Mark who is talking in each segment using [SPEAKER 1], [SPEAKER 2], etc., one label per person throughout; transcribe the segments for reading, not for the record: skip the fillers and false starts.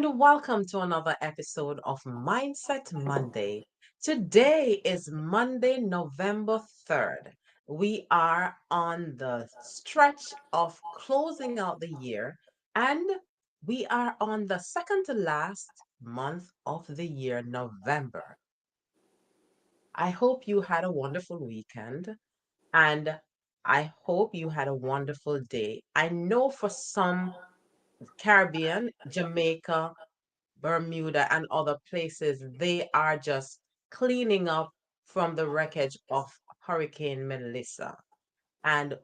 [SPEAKER 1] and welcome to another episode of Mindset Monday. Today is Monday, November 3rd. We are on the stretch of closing out the year, and we are on the second to last month of the year, November. I hope you had a wonderful weekend, and I hope you had a wonderful day. I know for some Caribbean, Jamaica, Bermuda, and other places, they are just cleaning up from the wreckage of Hurricane Melissa. And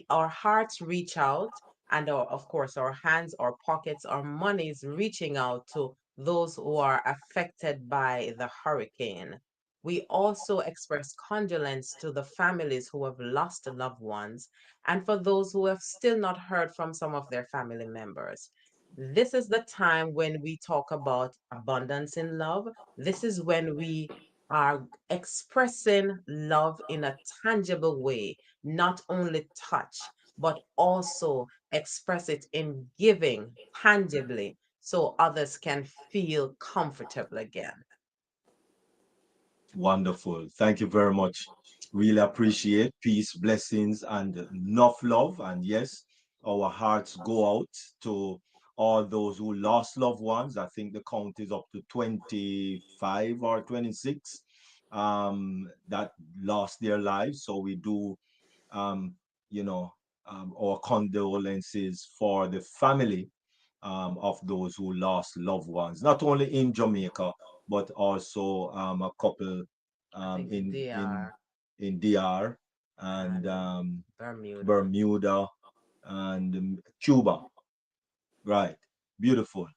[SPEAKER 1] our hearts reach out, and of course, our hands, our pockets, our monies reaching out to those who are affected by the hurricane. We also express condolence to the families who have lost loved ones, and for those who have still not heard from some of their family members. This is the time when we talk about abundance in love. This is when we are expressing love in a tangible way, not only touch, but also express it in giving tangibly so others can feel comfortable again.
[SPEAKER 2] Wonderful. Thank you very much. Really appreciate peace, blessings, and enough love. And yes, our hearts go out to all those who lost loved ones. I think the count is up to 25 or 26 that lost their lives. So we do, um, you know, our condolences for the family of those who lost loved ones, not only in Jamaica, but also a couple
[SPEAKER 1] I think
[SPEAKER 2] in
[SPEAKER 1] DR
[SPEAKER 2] DR and
[SPEAKER 1] and Bermuda.
[SPEAKER 2] Bermuda and Cuba. Right, beautiful.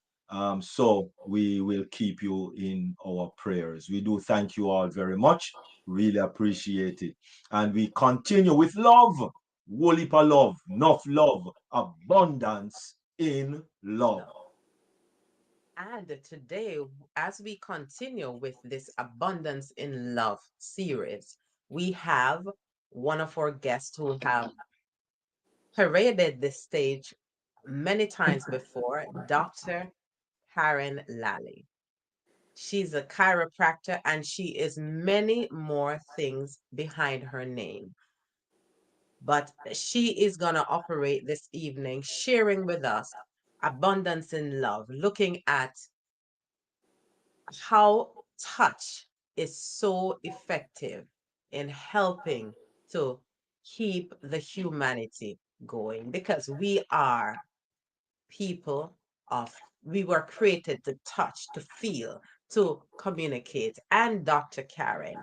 [SPEAKER 2] So we will keep you in our prayers. We do thank you all very much. Really appreciate it. And we continue with love. Whole love, enough love, abundance in love.
[SPEAKER 1] Love. And today, as we continue with this Abundance in Love series, we have one of our guests who have paraded this stage many times before, Dr. Karen Lalli. She's a chiropractor and she is many more things behind her name. But she is going to operate this evening, sharing with us abundance in love, looking at how touch is so effective in helping to keep the humanity going because we are people of we were created to touch, to feel, to communicate. And Dr. Karen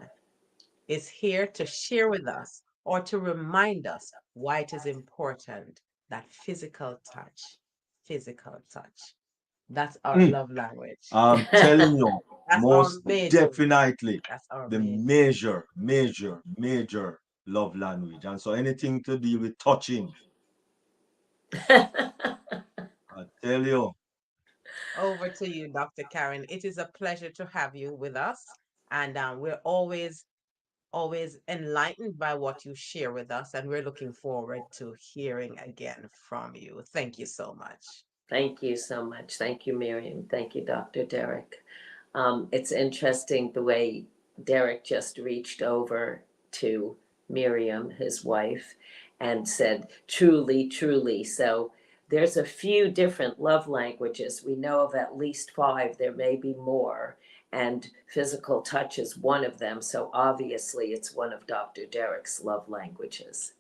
[SPEAKER 1] is here to share with us or to remind us why it is important that physical touch. That's our
[SPEAKER 2] Mm,
[SPEAKER 1] love language.
[SPEAKER 2] I'm telling you,
[SPEAKER 1] That's our
[SPEAKER 2] most
[SPEAKER 1] major.
[SPEAKER 2] definitely
[SPEAKER 1] That's our
[SPEAKER 2] the
[SPEAKER 1] major.
[SPEAKER 2] major love language. And so anything to do with touching, I tell you.
[SPEAKER 1] Over to you, Dr. Karen. It is a pleasure to have you with us. And we're always enlightened by what you share with us. And we're looking forward to hearing again from you. Thank you so much.
[SPEAKER 3] Thank you so much. Thank you, Miriam. Thank you, Dr. Derrick. It's interesting the way Derrick just reached over to Miriam, his wife, and said, truly, truly. So there's a few different love languages. We know of at least five. There may be more. And physical touch is one of them. So obviously, it's one of Dr. Derrick's love languages.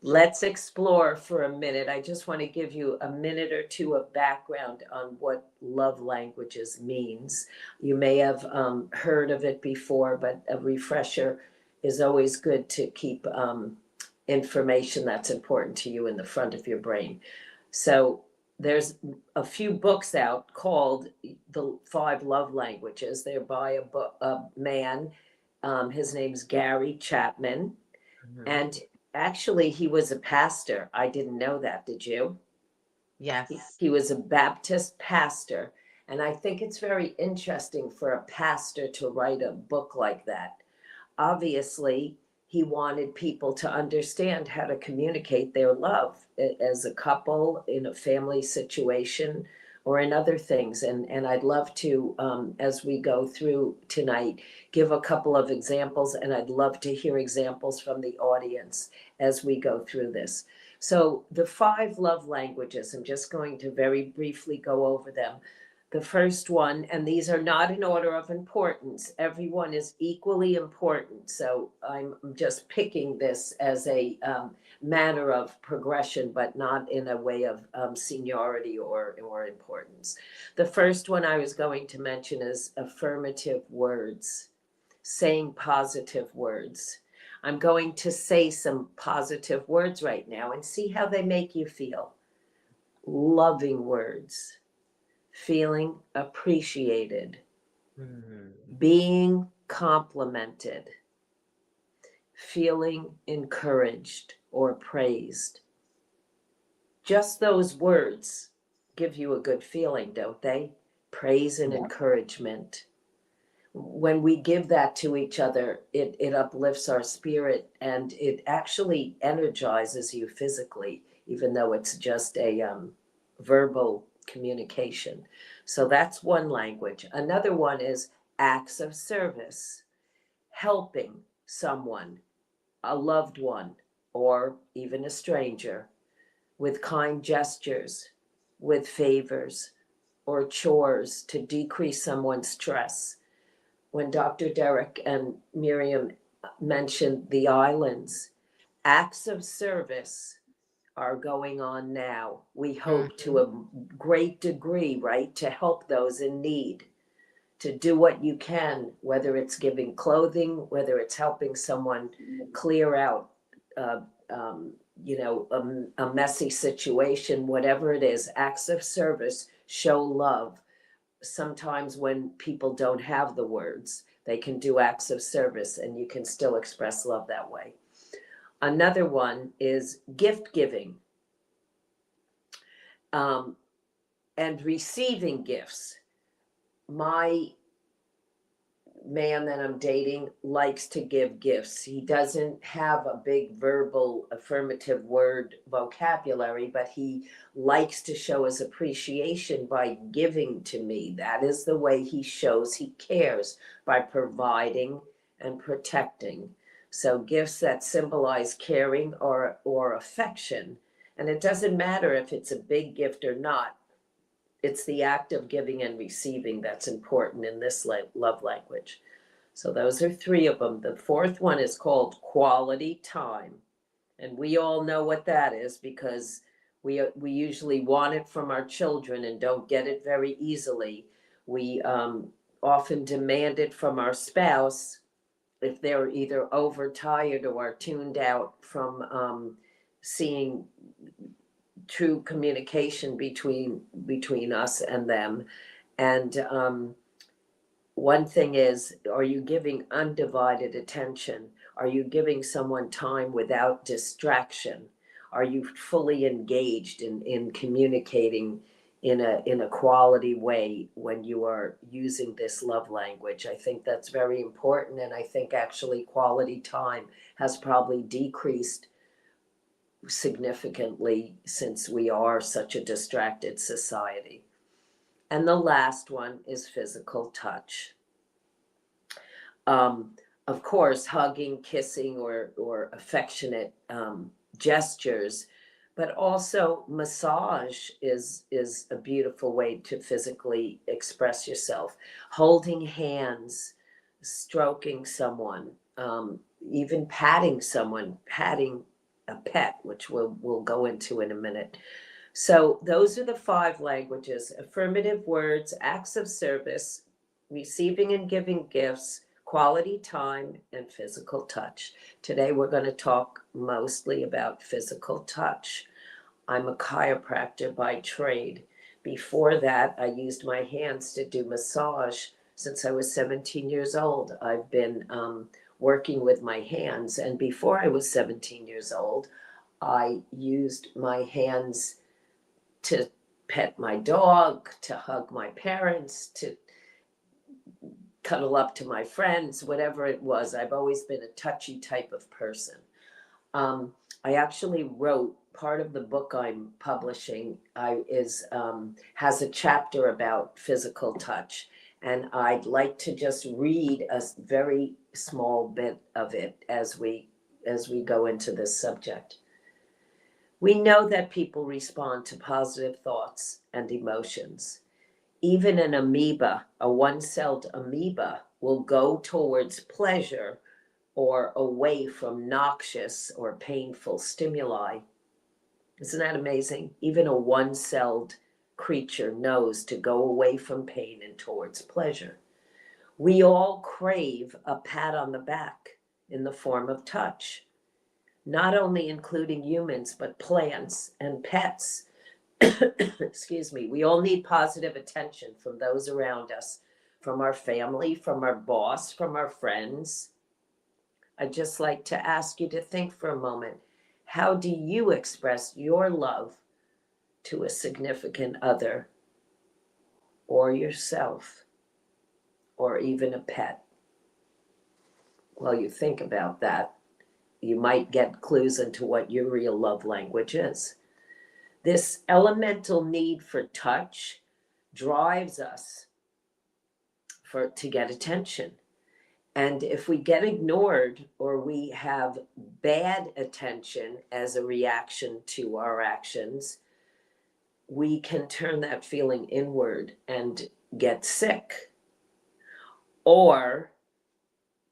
[SPEAKER 3] Let's explore for a minute. I just want to give you a minute or two of background on what love languages means. You may have heard of it before, but a refresher is always good to keep information that's important to you in the front of your brain. So there's a few books out called The Five Love Languages. They're by a man. His name's Gary Chapman.
[SPEAKER 1] Mhm.
[SPEAKER 3] And actually, he was a pastor. I didn't know that. Did you?
[SPEAKER 1] Yes.
[SPEAKER 3] He was a Baptist pastor. And I think it's very interesting for a pastor to write a book like that. Obviously, he wanted people to understand how to communicate their love as a couple in a family situation or in other things. And I'd love to, as we go through tonight, give a couple of examples, and I'd love to hear examples from the audience as we go through this. So the 5 love languages, I'm just going to very briefly go over them. The first one, and these are not in order of importance, everyone is equally important. So I'm just picking this as a manner of progression, but not in a way of seniority or importance. The first one I was going to mention is affirmative words, saying positive words. I'm going to say some positive words right now and see how they make you feel. Loving words, feeling appreciated, being complimented, feeling encouraged or praised. Just those words give you a good feeling, don't they? Praise and encouragement. When we give that to each other, it uplifts our spirit, and it actually energizes you physically, even though it's just a verbal communication. So that's one language. Another one is acts of service, helping someone, a loved one, or even a stranger, with kind gestures, with favors, or chores to decrease someone's stress. When Dr. Derrick and Miriam mentioned the islands, acts of service are going on now. We hope to a great degree, right, to help those in need, to do what you can, whether it's giving clothing, whether it's helping someone clear out, uh, a messy situation, whatever it is. Acts of service show love. Sometimes when people don't have the words, they can do acts of service, and you can still express love that way. Another one is gift giving, um, and receiving gifts. My man that I'm dating likes to give gifts. He doesn't have a big verbal affirmative word vocabulary, but he likes to show his appreciation by giving to me. That is the way he shows he cares, by providing and protecting. So gifts that symbolize caring or affection. And it doesn't matter if it's a big gift or not. It's the act of giving and receiving that's important in this love language. So those are 3 of them. The 4th one is called quality time. And we all know what that is, because we usually want it from our children and don't get it very easily. We often demand it from our spouse if they're either overtired or tuned out from seeing true communication between us and them. And one thing is, are you giving undivided attention? Are you giving someone time without distraction? Are you fully engaged in communicating in a quality way when you are using this love language? I think that's very important, and I think actually quality time has probably decreased significantly since we are such a distracted society. And the last one is physical touch. Um, of course, hugging, kissing, or affectionate gestures, but also massage is a beautiful way to physically express yourself. Holding hands, stroking someone, even patting someone, patting a pet, which we'll go into in a minute. So those are the 5 languages: affirmative words, acts of service, receiving and giving gifts, quality time, and physical touch. Today we're going to talk mostly about physical touch. I'm a chiropractor by trade. Before that, I used my hands to do massage. Since I was 17 years old, I've been working with my hands. And before I was 17 years old, I used my hands to pet my dog, to hug my parents, to cuddle up to my friends, whatever it was. I've always been a touchy type of person. I actually wrote part of the book I'm publishing has a chapter about physical touch, and I'd like to just read a very small bit of it as we go into this subject. We know that people respond to positive thoughts and emotions. Even an amoeba, a one-celled amoeba, will go towards pleasure or away from noxious or painful stimuli. Isn't that amazing? Even a one-celled creature knows to go away from pain and towards pleasure. We all crave a pat on the back in the form of touch, not only including humans, but plants and pets. Excuse me. We all need positive attention from those around us, from our family, from our boss, from our friends. I'd just like to ask you to think for a moment. How do you express your love to a significant other or yourself or even a pet? While you think about that, you might get clues into what your real love language is. This elemental need for touch drives us to get attention. And if we get ignored or we have bad attention as a reaction to our actions, we can turn that feeling inward and get sick. Or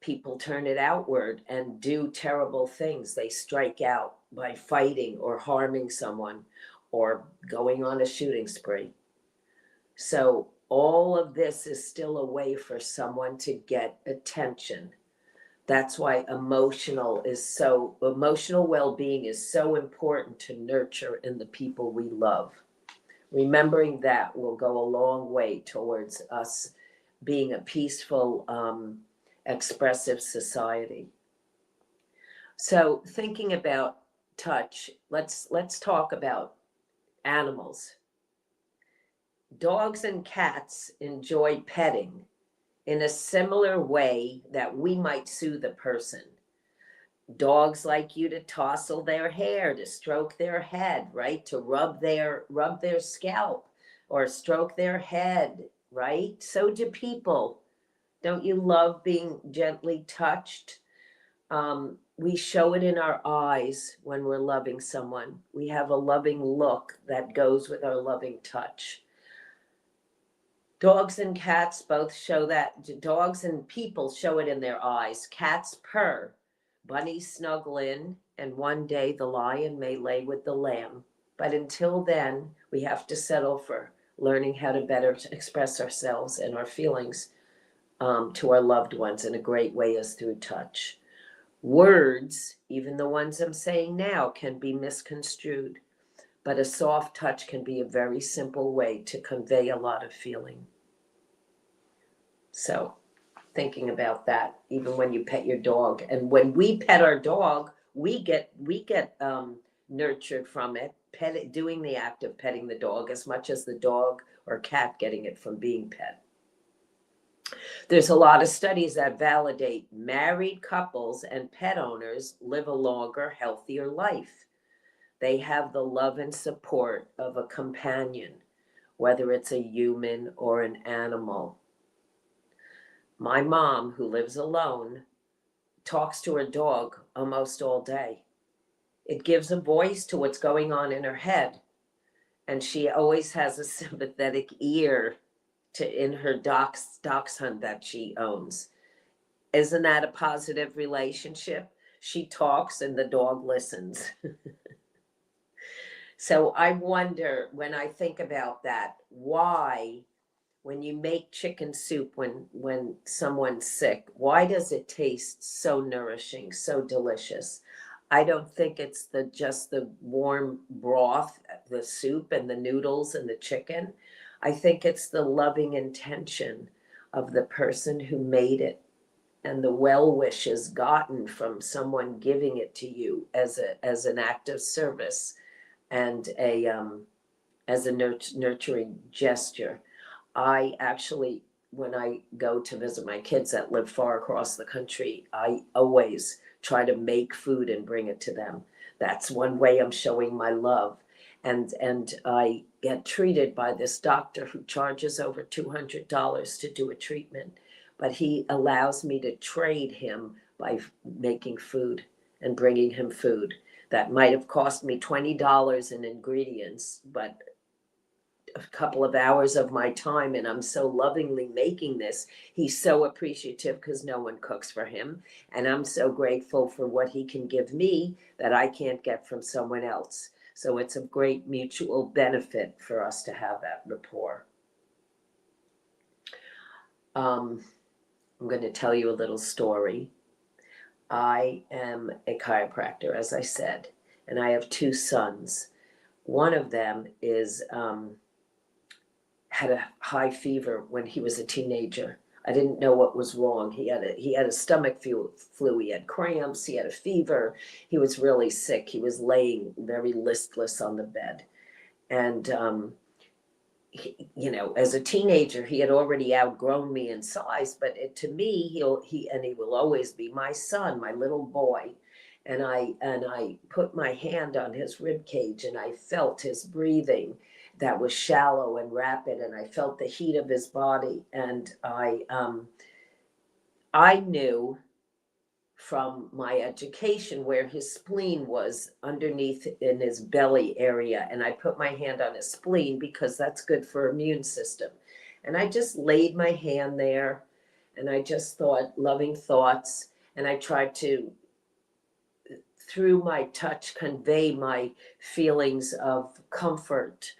[SPEAKER 3] people turn it outward and do terrible things. They strike out by fighting or harming someone or going on a shooting spree. So all of this is still a way for someone to get attention. That's why emotional well-being is so important to nurture in the people we love. Remembering that will go a long way towards us being a peaceful, expressive society. So thinking about touch, let's talk about animals. Dogs and cats enjoy petting in a similar way that we might soothe a person. Dogs like you to tousle their hair, to stroke their head, right? To rub their scalp or stroke their head, right? So do people. Don't you love being gently touched? We show it in our eyes when we're loving someone. We have a loving look that goes with our loving touch. Dogs and cats both show that. Dogs and people show it in their eyes. Cats purr. Bunnies snuggle in, and one day the lion may lay with the lamb. But until then, we have to settle for learning how to better express ourselves and our feelings to our loved ones, and a great way is through touch. Words, even the ones I'm saying now, can be misconstrued, but a soft touch can be a very simple way to convey a lot of feeling. So thinking about that, even when you pet your dog, and when we pet our dog, we get nurtured from it, doing the act of petting the dog as much as the dog or cat getting it from being pet. There's a lot of studies that validate married couples and pet owners live a longer, healthier life. They have the love and support of a companion, whether it's a human or an animal. My mom, who lives alone, talks to her dog almost all day. It gives a voice to what's going on in her head. And she always has a sympathetic ear in her dachshund that she owns. Isn't that a positive relationship? She talks and the dog listens. So I wonder, when I think about that, why, when you make chicken soup when someone's sick, why does it taste so nourishing, so delicious? I don't think it's just the warm broth, the soup and the noodles and the chicken. I think it's the loving intention of the person who made it and the well wishes gotten from someone giving it to you as an act of service and as a nurturing gesture. I actually, when I go to visit my kids that live far across the country, I always try to make food and bring it to them. That's one way I'm showing my love. And I get treated by this doctor who charges over $200 to do a treatment, but he allows me to trade him by making food and bringing him food. That might have cost me $20 in ingredients, but a couple of hours of my time, and I'm so lovingly making this. He's so appreciative because no one cooks for him, and I'm so grateful for what he can give me that I can't get from someone else. So it's a great mutual benefit for us to have that rapport. I'm going to tell you a little story. I am a chiropractor, as I said, and I have two sons. One of them is had a high fever when he was a teenager. I didn't know what was wrong. He had a stomach flu. He had cramps. He had a fever. He was really sick. He was laying very listless on the bed, and as a teenager, he had already outgrown me in size. But to me, he will always be my son, my little boy. And I put my hand on his rib cage, and I felt his breathing that was shallow and rapid, and I felt the heat of his body, and I knew from my education where his spleen was underneath in his belly area, and I put my hand on his spleen because that's good for immune system. And I just laid my hand there, and I just thought loving thoughts, and I tried to, through my touch, convey my feelings of comfort,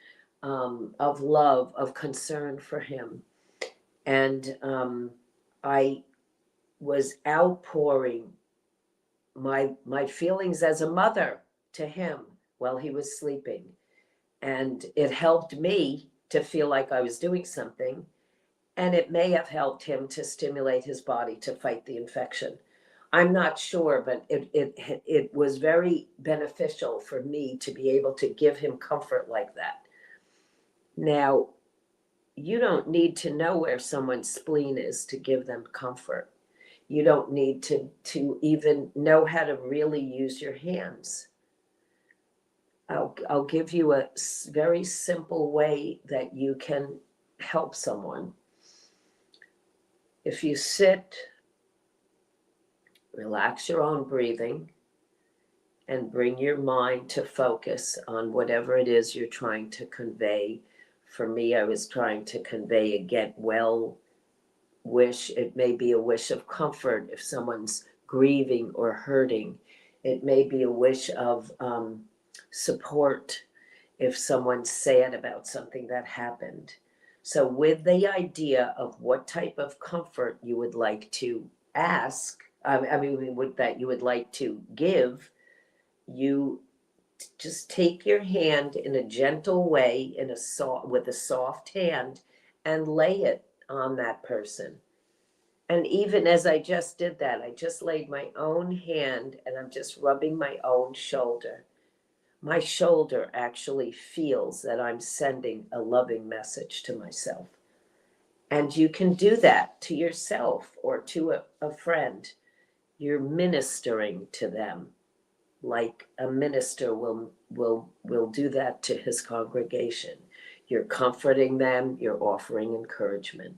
[SPEAKER 3] of love, of concern for him. And I was outpouring my feelings as a mother to him while he was sleeping. And it helped me to feel like I was doing something. And it may have helped him to stimulate his body to fight the infection. I'm not sure, but it was very beneficial for me to be able to give him comfort like that. Now, you don't need to know where someone's spleen is to give them comfort. You don't need to even know how to really use your hands. I'll give you a very simple way that you can help someone. If you sit, relax your own breathing, and bring your mind to focus on whatever it is you're trying to convey. For me, I was trying to convey a get well wish. It may be a wish of comfort if someone's grieving or hurting. It may be a wish of support if someone's sad about something that happened. So with the idea of what type of comfort you would like to ask, that you would like to give, you just take your hand in a gentle way, with a soft hand, and lay it on that person. And even as I just did that, I just laid my own hand and I'm just rubbing my own shoulder. My shoulder actually feels that I'm sending a loving message to myself. And you can do that to yourself or to a friend. You're ministering to them like a minister will do that to his congregation. You're comforting them, you're offering encouragement.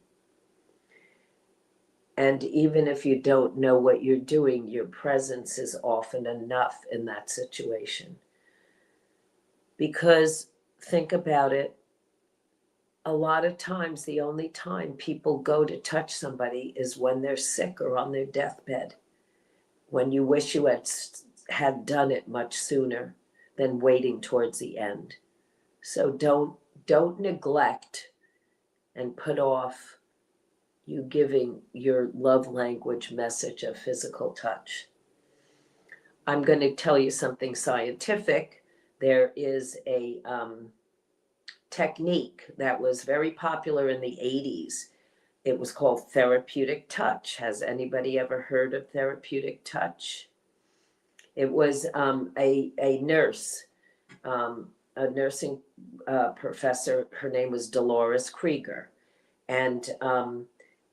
[SPEAKER 3] And even if you don't know what you're doing, your presence is often enough in that situation. Because think about it, a lot of times the only time people go to touch somebody is when they're sick or on their deathbed, when you wish you had done it much sooner than waiting towards the end. So don't neglect and put off you giving your love language message of physical touch. I'm going to tell you something scientific. There is a technique that was very popular in the 80s. It was called therapeutic touch. Has anybody ever heard of therapeutic touch? It was a nurse, a nursing professor. Her name was Dolores Krieger. And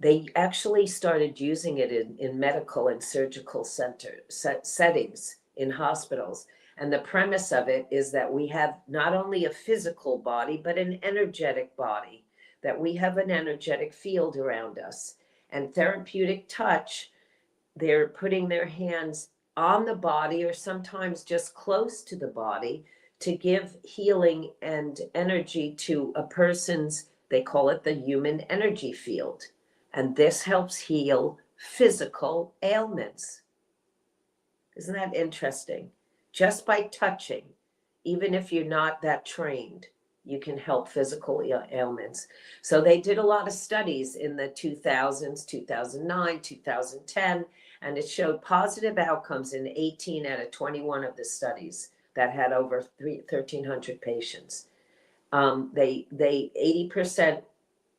[SPEAKER 3] They actually started using it in medical and surgical settings in hospitals. And the premise of it is that we have not only a physical body, but an energetic body, that we have an energetic field around us. And therapeutic touch, they're putting their hands on the body or sometimes just close to the body to give healing and energy to a person's, they call it the human energy field. And this helps heal physical ailments. Isn't that interesting? Just by touching, even if you're not that trained, you can help physical ailments. So they did a lot of studies in the 2000s, 2009, 2010, and it showed positive outcomes in 18 out of 21 of the studies that had over 1,300 patients. They 80%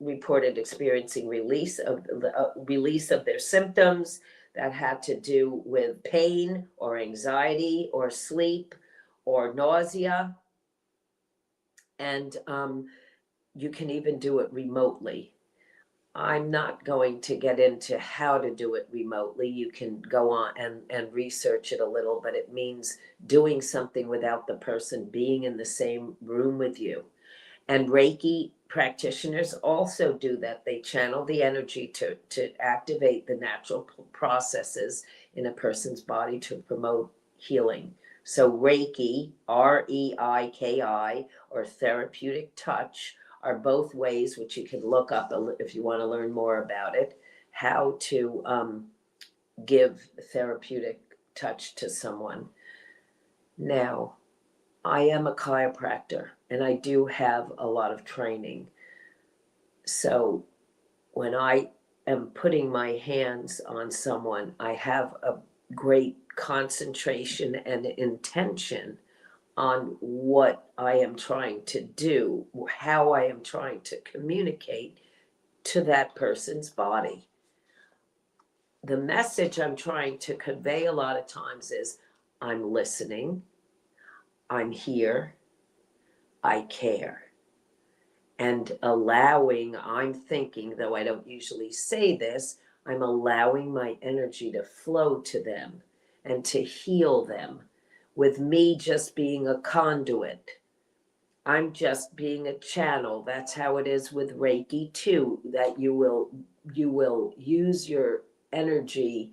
[SPEAKER 3] reported experiencing release of their symptoms that had to do with pain or anxiety or sleep or nausea. And you can even do it remotely. I'm not going to get into how to do it remotely. You can go on and research it a little, but it means doing something without the person being in the same room with you. And Reiki practitioners also do that. They channel the energy to activate the natural processes in a person's body to promote healing. So Reiki, Reiki, or therapeutic touch are both ways which you can look up if you want to learn more about it, how to give therapeutic touch to someone. Now, I am a chiropractor and I do have a lot of training. So when I am putting my hands on someone, I have a great concentration and intention on what I am trying to do, how I am trying to communicate to that person's body. The message I'm trying to convey a lot of times is I'm listening, I'm here, I care. And allowing, I'm thinking, though I don't usually say this, I'm allowing my energy to flow to them and to heal them, with me just being a conduit. I'm just being a channel. That's how it is with Reiki too, that you will use your energy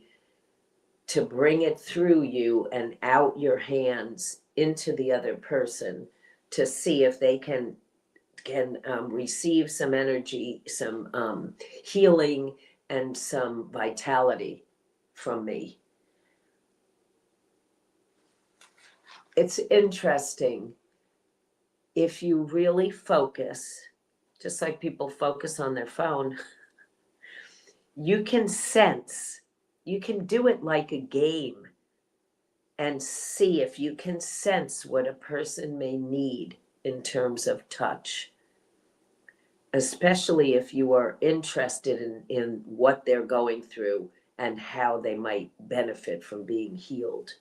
[SPEAKER 3] to bring it through you and out your hands into the other person to see if they can receive some energy, some healing, and some vitality from me. It's interesting if you really focus, just like people focus on their phone, you can sense, you can do it like a game and see if you can sense what a person may need in terms of touch, especially if you are interested in what they're going through and how they might benefit from being healed.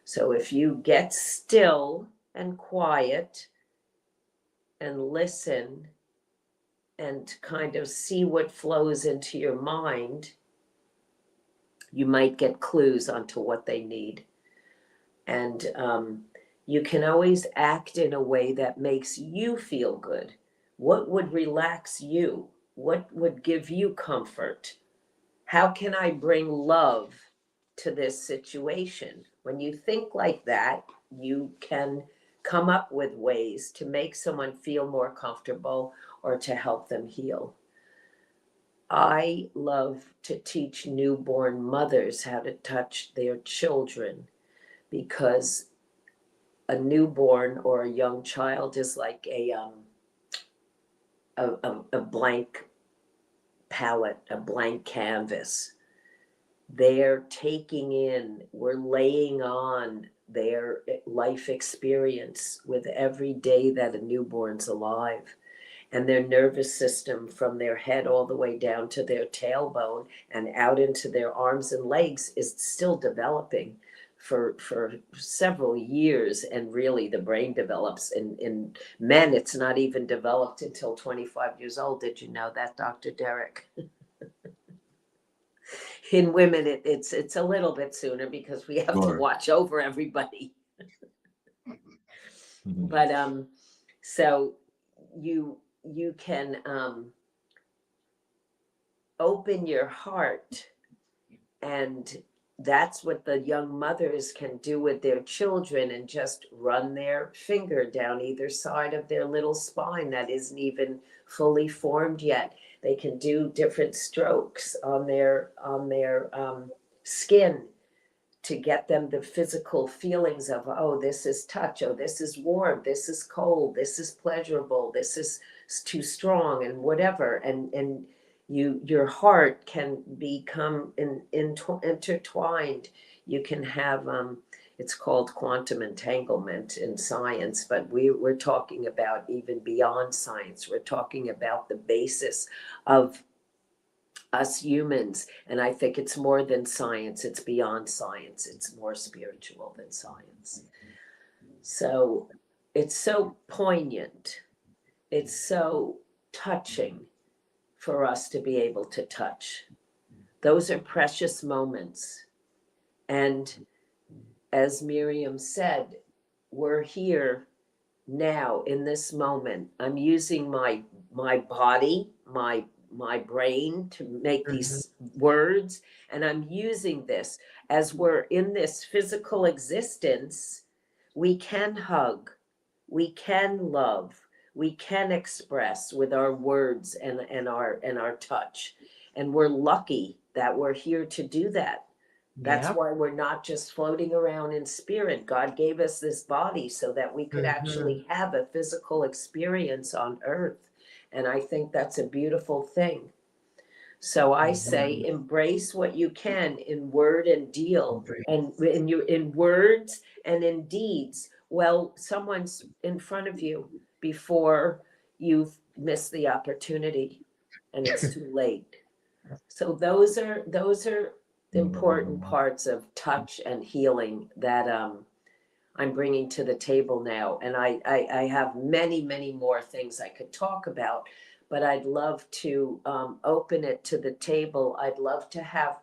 [SPEAKER 3] So if you get still and quiet and listen and kind of see what flows into your mind, you might get clues onto what they need. And you can always act in a way that makes you feel good. What would relax you? What would give you comfort? How can I bring love to this situation? When you think like that, you can come up with ways to make someone feel more comfortable or to help them heal. I love to teach newborn mothers how to touch their children, because a newborn or a young child is like a blank palette, a blank canvas. They're taking in, we're laying on their life experience with every day that a newborn's alive. And their nervous system, from their head all the way down to their tailbone and out into their arms and legs, is still developing for several years. And really the brain develops in men. It's not even developed until 25 years old. Did you know that, Dr. Derrick? In women, it's a little bit sooner because we have to
[SPEAKER 2] Sure.
[SPEAKER 3] watch over everybody.
[SPEAKER 2] Mhm.
[SPEAKER 3] But so you can open your heart, and that's what the young mothers can do with their children, and just run their finger down either side of their little spine that isn't even fully formed yet. They can do different strokes on their skin to get them the physical feelings of, oh, this is touch, oh, this is warm, this is cold, this is pleasurable, this is too strong, and whatever. And your heart can become intertwined. You can have it's called quantum entanglement in science, but we're talking about even beyond science. We're talking about the basis of us humans. And I think it's more than science, it's beyond science, it's more spiritual than science. So it's so poignant, it's so touching for us to be able to touch. Those are precious moments. And as Miriam said, we're here now in this moment. I'm using my body, my brain to make
[SPEAKER 1] Mhm.
[SPEAKER 3] these words, and I'm using this as we're in this physical existence. We can hug, we can love, we can express with our words and our touch. And we're lucky that we're here to do that. That's
[SPEAKER 1] Yep.
[SPEAKER 3] why we're not just floating around in spirit. God gave us this body so that we could
[SPEAKER 1] Mhm.
[SPEAKER 3] actually have a physical experience on earth. And I think that's a beautiful thing. So I say
[SPEAKER 1] Mhm.
[SPEAKER 3] embrace what you can in word and deal, and in words and in deeds. Well, someone's in front of you before you've missed the opportunity and it's too late. So those are important parts of touch and healing that I'm bringing to the table now. And I have many, many more things I could talk about, but I'd love to open it to the table. I'd love to have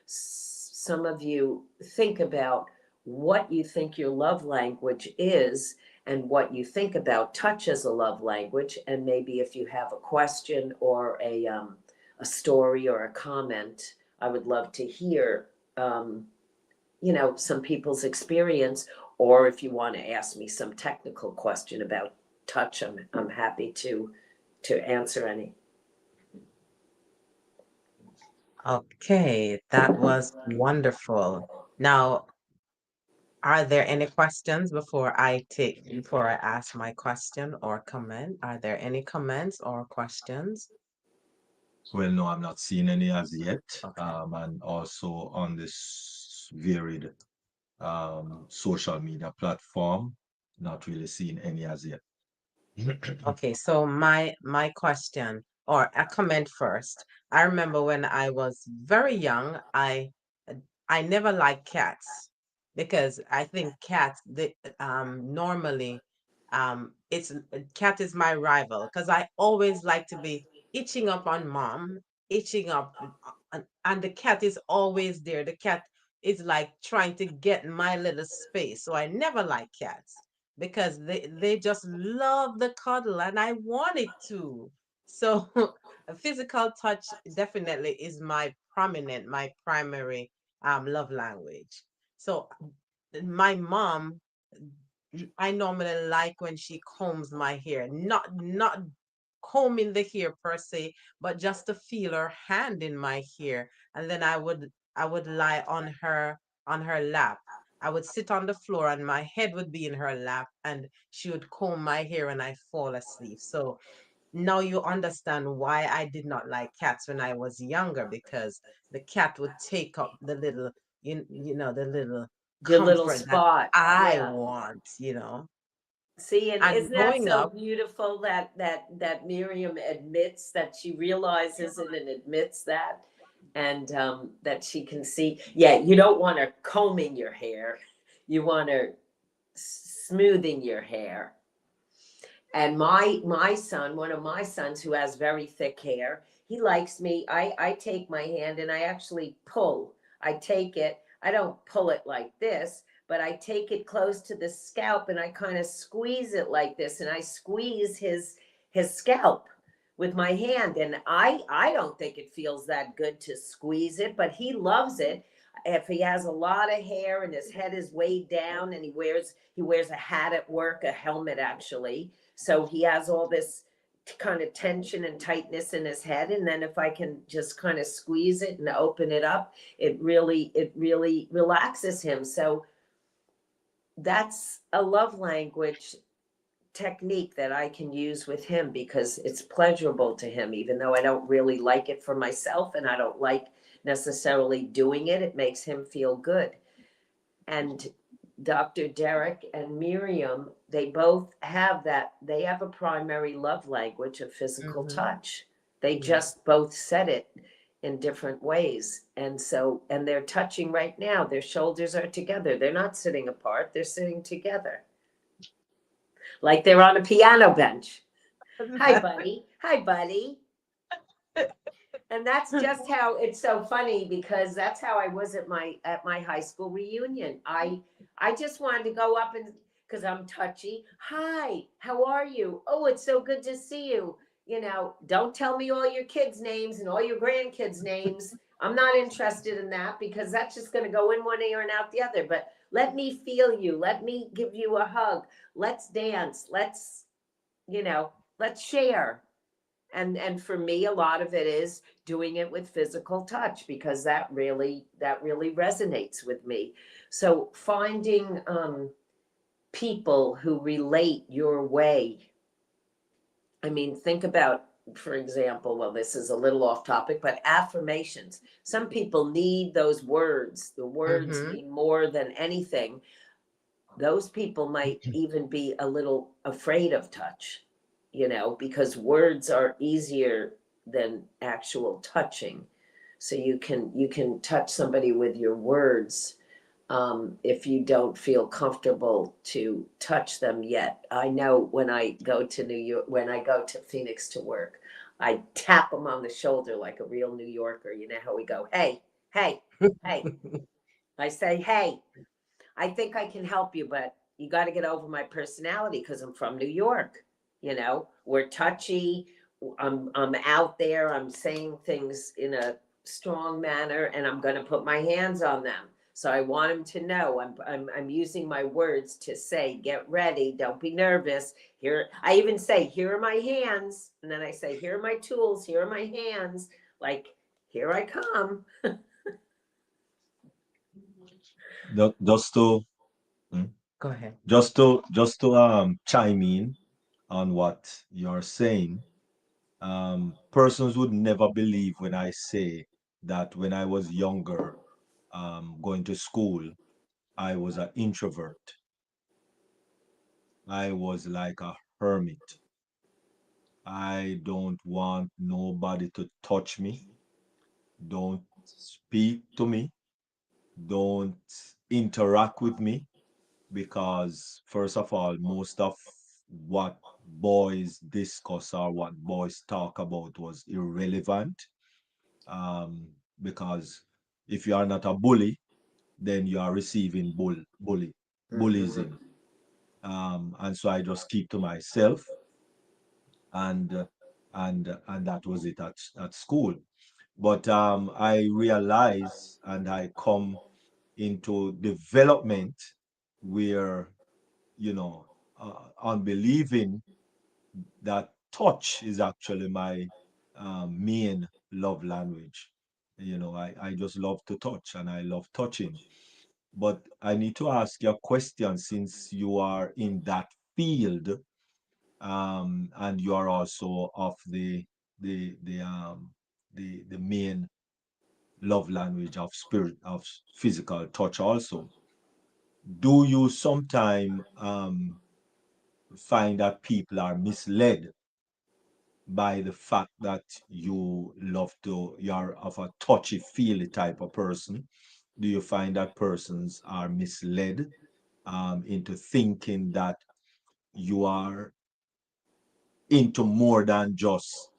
[SPEAKER 3] some of you think about what you think your love language is, and what you think about touch as a love language. And maybe if you have a question or a story or a comment, I would love to hear, some people's experience. Or if you want to ask me some technical question about touch, I'm happy to answer any.
[SPEAKER 1] Okay, that was wonderful. Now, are there any questions before I ask my question or comment? Are there any comments or questions?
[SPEAKER 2] Well, no, I'm not seeing any as yet.
[SPEAKER 1] Okay.
[SPEAKER 2] And also on this varied social media platform, not really seeing any as yet.
[SPEAKER 1] Okay, so my question or a comment first. I remember when I was very young, I never liked cats because I think cats they normally it's cat is my rival because I always like to be itching up on mom, itching up and the cat is always there. The cat is like trying to get my little space. So I never like cats because they just love the cuddle and I want it to. So a physical touch definitely is my primary love language. So my mom, I normally like when she combs my hair, not combing the hair per se, but just to feel her hand in my hair, and then I would lie on her lap. I would sit on the floor and my head would be in her lap and she would comb my hair and I fall asleep. So now you understand why I did not like cats when I was younger because the cat would take up the little the little
[SPEAKER 3] Your little
[SPEAKER 1] comfort that
[SPEAKER 3] spot,
[SPEAKER 1] I
[SPEAKER 3] yeah.
[SPEAKER 1] want.
[SPEAKER 3] See, and
[SPEAKER 1] And
[SPEAKER 3] isn't that
[SPEAKER 1] growing
[SPEAKER 3] so
[SPEAKER 1] up,
[SPEAKER 3] beautiful that Miriam admits that she realizes it and admits that, and that she can see. Yeah, you don't want her combing your hair, you want her smoothing your hair. And my son, one of my sons who has very thick hair, he likes me. I take my hand and I actually pull. I take it. I don't pull it like this, but I take it close to the scalp and I kind of squeeze it like this, and I squeeze his scalp with my hand. And I don't think it feels that good to squeeze it, but he loves it. If he has a lot of hair and his head is weighed down, and he wears a hat at work, a helmet actually, so he has all this kind of tension and tightness in his head. And then if I can just kind of squeeze it and open it up, it really relaxes him. So that's a love language technique that I can use with him because it's pleasurable to him, even though I don't really like it for myself and I don't like necessarily doing it. It makes him feel good. And Dr. Derrick and Miriam, they both have that. They have a primary love language of physical
[SPEAKER 1] Mm-hmm.
[SPEAKER 3] touch. They
[SPEAKER 1] Yeah.
[SPEAKER 3] just both said it in different ways. And they're touching right now. Their shoulders are together. They're not sitting apart, they're sitting together like they're on a piano bench. Hi, buddy. Hi, buddy. And that's just how it's so funny because that's how I was at my high school reunion. I just wanted to go up and because I'm touchy. Hi, how are you? Oh, it's so good to see you. Don't tell me all your kids' names and all your grandkids' names. I'm not interested in that because that's just going to go in one ear and out the other. But let me feel you. Let me give you a hug. Let's dance. Let's share. And for me, a lot of it is doing it with physical touch because that really resonates with me. So finding people who relate your way. I mean, think about, for example, well, this is a little off topic, but affirmations. Some people need those words. The words
[SPEAKER 1] Mm-hmm.
[SPEAKER 3] mean more than anything. Those people might even be a little afraid of touch, because words are easier than actual touching. So you can touch somebody with your words, if you don't feel comfortable to touch them yet. I know when I go to New York, when I go to Phoenix to work, I tap them on the shoulder like a real New Yorker. You know how we go, hey, hey, hey. I say, hey, I think I can help you, but you got to get over my personality because I'm from New York. We're touchy. I'm out there. I'm saying things in a strong manner, and I'm going to put my hands on them. So I want them to know I'm using my words to say, get ready, don't be nervous. Here, I even say, here are my hands, and then I say, here are my tools, here are my hands. Like, here I come.
[SPEAKER 2] Just to hmm,
[SPEAKER 1] Go ahead.
[SPEAKER 2] just to chime in on what you're saying. Persons would never believe when I say that when I was younger, going to school, I was an introvert. I was like a hermit. I don't want nobody to touch me. Don't speak to me. Don't interact with me because, first of all, most of what boys discuss or what boys talk about was irrelevant. Um, because if you are not a bully, then you are receiving
[SPEAKER 3] Mm-hmm.
[SPEAKER 2] bullyism. And so I just keep to myself, and and that was it at school. But I realize and I come into development where on believing that touch is actually my main love language. I just love to touch and I love touching. But I need to ask you a question since you are in that field, and you are also of the main love language of spirit of physical touch also. Do you sometime find that people are misled by the fact that you're of a touchy feely type of person? Do you find that persons are misled into thinking that you are into more than just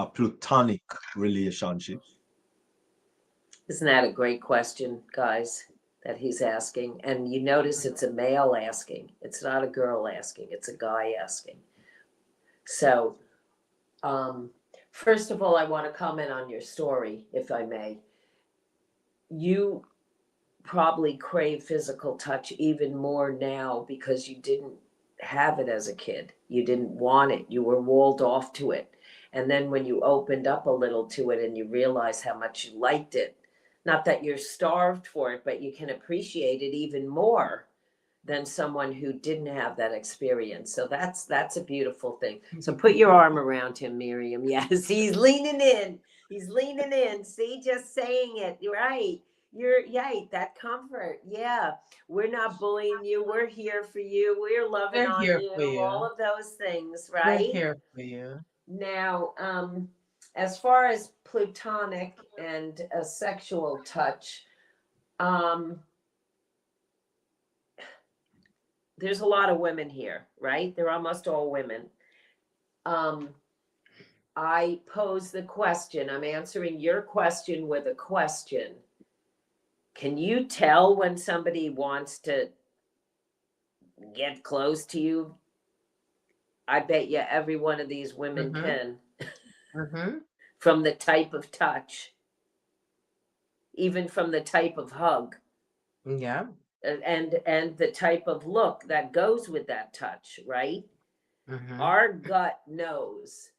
[SPEAKER 2] a platonic relationship?
[SPEAKER 3] Isn't that a great question, guys, that he's asking? And you notice it's a male asking. It's not a girl asking, it's a guy asking. So, um, first of all, I want to comment on your story, if I may. You probably crave physical touch even more now because you didn't have it as a kid. You didn't want it. You were walled off to it. And then when you opened up a little to it and you realize how much you liked it, not that you're starved for it, but you can appreciate it even more than someone who didn't have that experience. So that's a beautiful thing. So put your arm around him, Miriam. Yes, he's leaning in. He's leaning in. See, just saying it. You're right. You're right. That comfort. Yeah. We're not bullying you. We're here for you. We're loving
[SPEAKER 1] We're
[SPEAKER 3] on
[SPEAKER 1] here for
[SPEAKER 3] you. All
[SPEAKER 1] you.
[SPEAKER 3] of those things,
[SPEAKER 1] We're
[SPEAKER 3] right?
[SPEAKER 1] here for you.
[SPEAKER 3] Now, as far as platonic and a sexual touch, um, there's a lot of women here, right? They're almost all women. Um, I pose the question, I'm answering your question with a question. Can you tell when somebody wants to get close to you? I bet you every one of these women
[SPEAKER 1] Mm-hmm.
[SPEAKER 3] can,
[SPEAKER 1] Mm-hmm.
[SPEAKER 3] from the type of touch, even from the type of hug,
[SPEAKER 1] Yeah.
[SPEAKER 3] and the type of look that goes with that touch, right?
[SPEAKER 1] Mm-hmm.
[SPEAKER 3] Our gut knows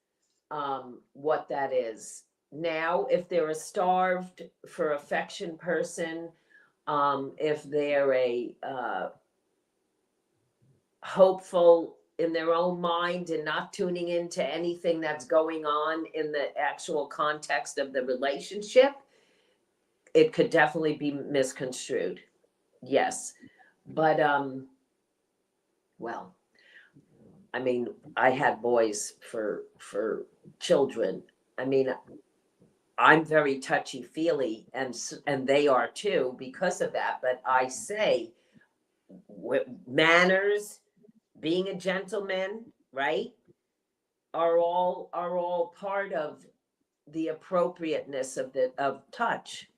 [SPEAKER 3] what that is. Now, if they're a starved for affection person, if they're a hopeful in their own mind and not tuning into anything that's going on in the actual context of the relationship, it could definitely be misconstrued. Yes. But well, I mean, I had boys for children. I mean, I'm very touchy feely, and they are too because of that. But I say, manners, being a gentleman, right, are all part of the appropriateness of the of touch.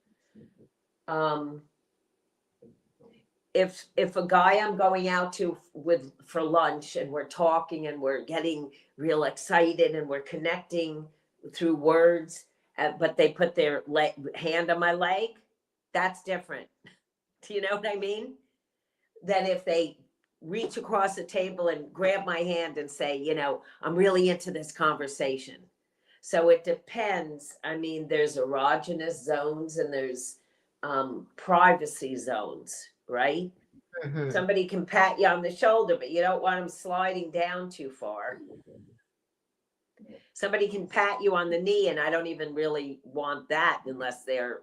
[SPEAKER 3] Um, if a guy I'm going out to with for lunch and we're talking and we're getting real excited and we're connecting through words, but they put their hand on my leg, that's different. Do you know what I mean? Than if they reach across the table and grab my hand and say, I'm really into this conversation. So it depends. I mean, there's erogenous zones and there's privacy zones, right?
[SPEAKER 1] Mm-hmm.
[SPEAKER 3] Somebody can pat you on the shoulder, but you don't want them sliding down too far. Somebody can pat you on the knee, and I don't even really want that unless they're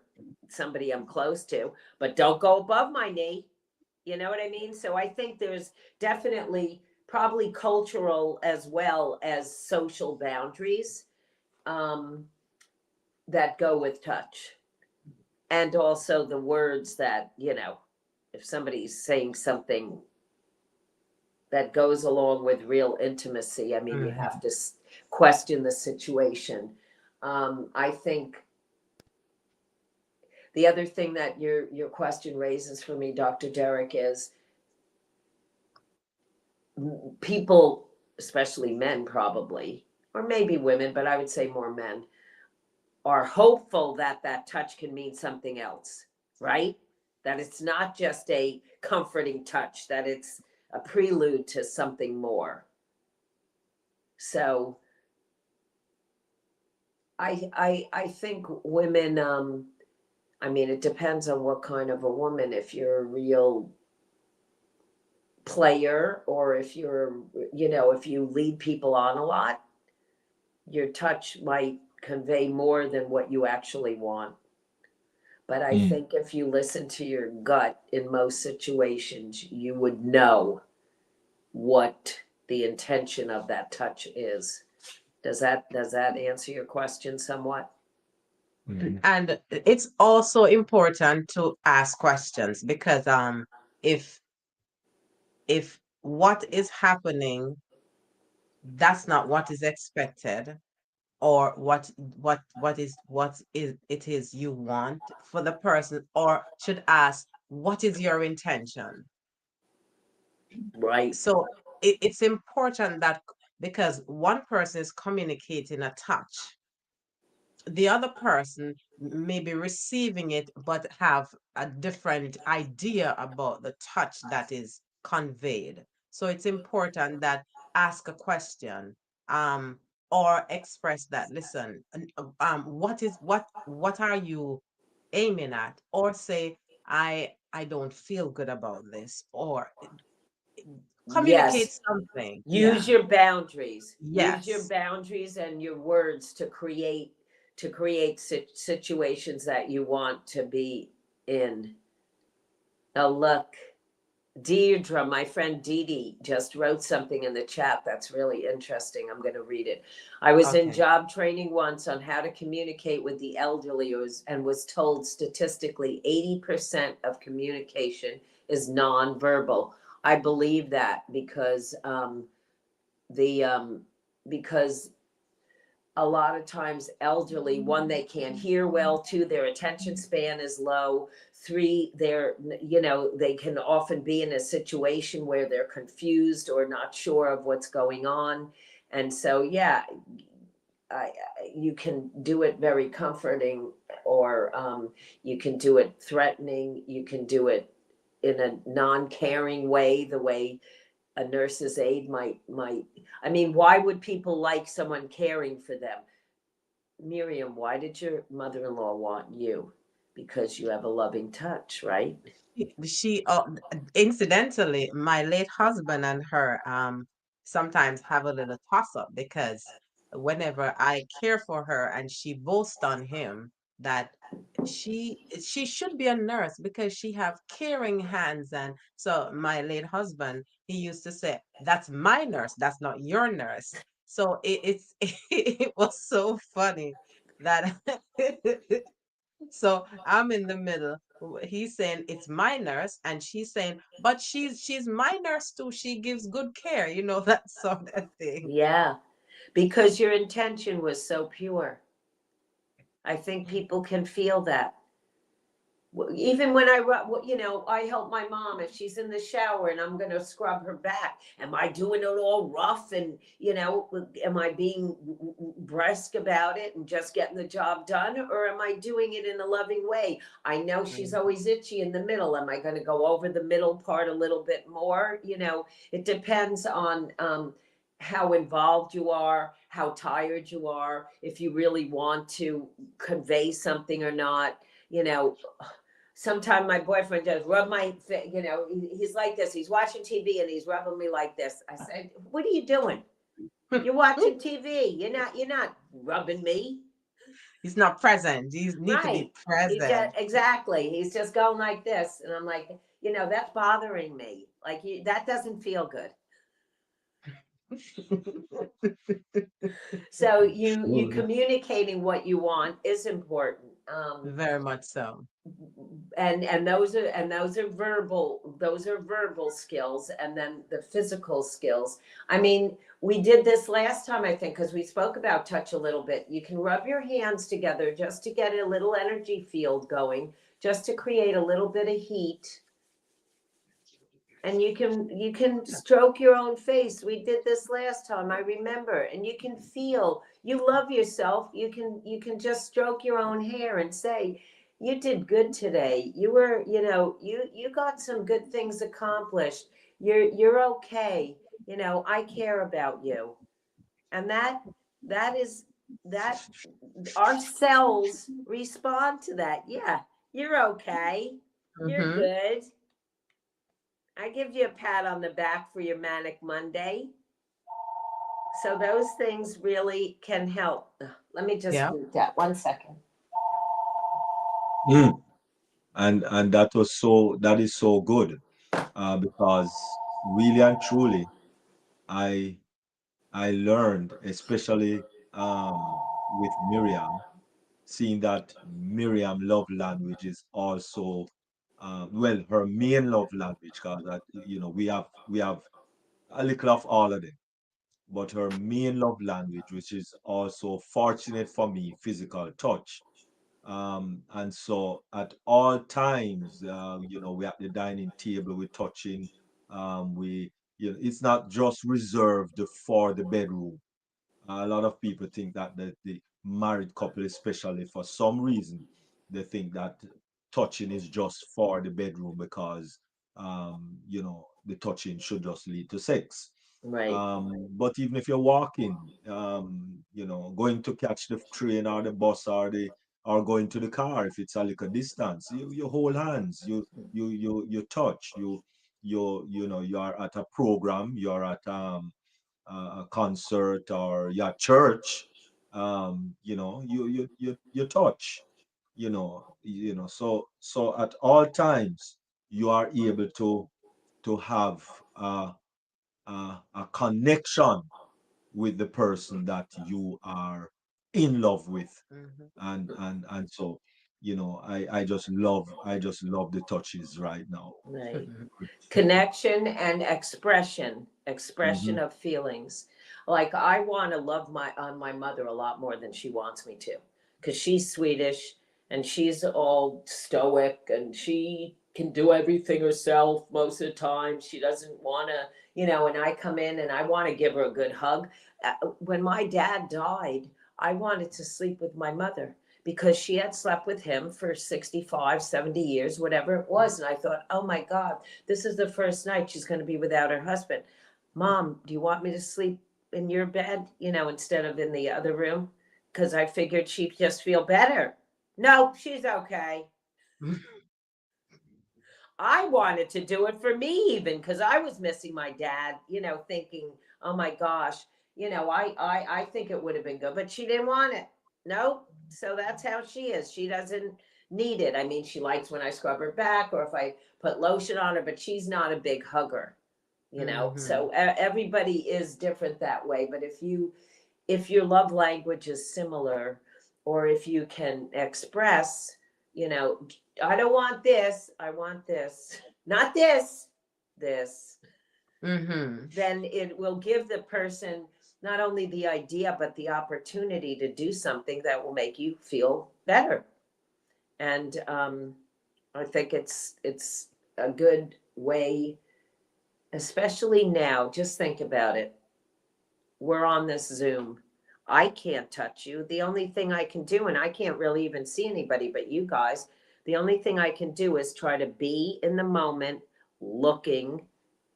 [SPEAKER 3] somebody I'm close to. But don't go above my knee. You know what I mean? So I think there's definitely probably cultural as well as social boundaries um, that go with touch. And also the words that, if somebody's saying something that goes along with real intimacy, I mean, you
[SPEAKER 1] Mm-hmm.
[SPEAKER 3] have to question the situation. I think the other thing that your question raises for me, Dr. Derrick, is people, especially men probably, or maybe women, but I would say more men, are hopeful that that touch can mean something else, right? That it's not just a comforting touch, that it's a prelude to something more. So I think women, I mean, it depends on what kind of a woman. If you're a real player, or if you're, if you lead people on a lot, your touch might convey more than what you actually want. But I
[SPEAKER 2] Mm.
[SPEAKER 3] think if you listen to your gut in most situations, you would know what the intention of that touch is. Does that answer your question somewhat?
[SPEAKER 2] Mm.
[SPEAKER 1] And it's also important to ask questions because if what is happening, that's not what is expected, or what is it is you want for the person, or should ask, what is your intention?
[SPEAKER 3] Right.
[SPEAKER 1] So it's important that, because one person is communicating a touch, the other person may be receiving it but have a different idea about the touch that is conveyed. So it's important that ask a question, um or express that, listen, what are you aiming at, or say, I don't feel good about this, or communicate
[SPEAKER 3] Yes.
[SPEAKER 1] something.
[SPEAKER 3] Use
[SPEAKER 1] Yeah.
[SPEAKER 3] your boundaries. Use your
[SPEAKER 1] Yes.
[SPEAKER 3] boundaries and your words to create situations that you want to be in. Now look, Deirdre, my friend Dee Dee, just wrote something in the chat that's really interesting. I'm going to read it. I was in
[SPEAKER 1] Okay.
[SPEAKER 3] job training once on how to communicate with the elderly, and was told statistically 80% of communication is nonverbal. I believe that the because a lot of times elderly, one, they can't hear well, two, their attention span is low, three, they're, they can often be in a situation where they're confused or not sure of what's going on. And so, yeah, I, you can do it very comforting, or you can do it threatening, you can do it in a non-caring way, the way a nurse's aide might. I mean, why would people like someone caring for them? Miriam, why did your mother-in-law want you? Because you have a loving touch, right?
[SPEAKER 1] She incidentally, my late husband and her sometimes have a little toss up, because whenever I care for her and she boasts on him that she should be a nurse because she have caring hands. And so my late husband, he used to say, that's my nurse, that's not your nurse. So it was so funny that so I'm in the middle. He's saying it's my nurse, and she's saying, but she's my nurse too. She gives good care, that sort of thing.
[SPEAKER 3] Yeah, because your intention was so pure. I think people can feel that. Even when I help my mom if she's in the shower and I'm going to scrub her back. Am I doing it all rough and, am I being brusque about it and just getting the job done? Or am I doing it in a loving way? I know she's
[SPEAKER 1] Mhm.
[SPEAKER 3] always itchy in the middle. Am I going to go over the middle part a little bit more? It depends on, how involved you are, how tired you are, if you really want to convey something or not. You know, Sometimes my boyfriend does rub my, he's like this. He's watching TV and he's rubbing me like this. I said, "What are you doing? You're watching TV. You're not rubbing me,
[SPEAKER 1] He's not present. He need to
[SPEAKER 3] right?"
[SPEAKER 1] be
[SPEAKER 3] He just
[SPEAKER 1] present.
[SPEAKER 3] exactly. He's just going like this, and I'm like, that's bothering me. Like that doesn't feel good. So you
[SPEAKER 2] Sure.
[SPEAKER 3] communicating what you want is important.
[SPEAKER 1] Very much so.
[SPEAKER 3] And those are verbal skills, and then the physical skills. I mean, we did this last time, I think, because we spoke about touch a little bit. You can rub your hands together just to get a little energy field going, just to create a little bit of heat, and you can stroke your own face. We did this last time, I remember. And you can feel you love yourself. You can just stroke your own hair and say, you did good today. You were, you got some good things accomplished. You're okay. I care about you. And that is that our cells respond to that. Yeah, you're okay. You're
[SPEAKER 1] Hmm.
[SPEAKER 3] good. I give you a pat on the back for your manic Monday. So those things really can help. Let me just
[SPEAKER 1] Yeah.
[SPEAKER 3] mute that 1 second.
[SPEAKER 2] Mm. And that is so good, because really and truly, I I learned, especially with Miriam, seeing that Miriam love language is also, well, her main love language, because that we have a little of all of them. but her main love language, which is also fortunate for me, physical touch. And so at all times, we're at the dining table, we're touching, it's not just reserved for the bedroom. A lot of people think that the married couple, especially for some reason, they think that touching is just for the bedroom because, the touching should just lead to sex.
[SPEAKER 3] Right.
[SPEAKER 2] But even if you're walking, going to catch the train or the bus or going to the car, if it's a little distance, you hold hands, you touch, you are at a program, you're at a concert or your church, you touch, so at all times you are able to have a connection with the person that you are in love with,
[SPEAKER 1] Mhm.
[SPEAKER 2] and so I just love the touches right now.
[SPEAKER 3] Right. Connection and expression
[SPEAKER 2] Hmm.
[SPEAKER 3] of feelings. Like I want to love my mother a lot more than she wants me to, because she's Swedish and she's all stoic and she can do everything herself most of the time. She doesn't want to, and I come in and I want to give her a good hug. When my dad died, I wanted to sleep with my mother because she had slept with him for 65, 70 years, whatever it was. And I thought, oh my God, this is the first night she's going to be without her husband. Mom, do you want me to sleep in your bed, instead of in the other room? Because I figured she'd just feel better. No, she's okay. I wanted to do it for me, even because I was missing my dad, thinking, oh my gosh, I think it would have been good, but she didn't want it. Nope. So that's how she is. She doesn't need it. I mean, she likes when I scrub her back or if I put lotion on her, but she's not a big hugger,
[SPEAKER 1] Mhm.
[SPEAKER 3] So everybody is different that way. But if your love language is similar, or if you can express, you know, I don't want this, I want this, not this, this,
[SPEAKER 1] Mhm.
[SPEAKER 3] then it will give the person not only the idea, but the opportunity to do something that will make you feel better. And I think it's a good way, especially now. Just think about it. We're on this Zoom. I can't touch you. The only thing I can do, and I can't really even see anybody but you guys, the only thing I can do is try to be in the moment, looking,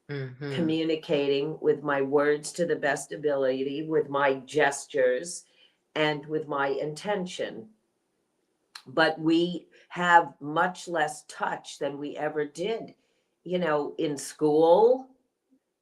[SPEAKER 1] Mhm.
[SPEAKER 3] communicating with my words to the best ability, with my gestures, and with my intention. But we have much less touch than we ever did, in school,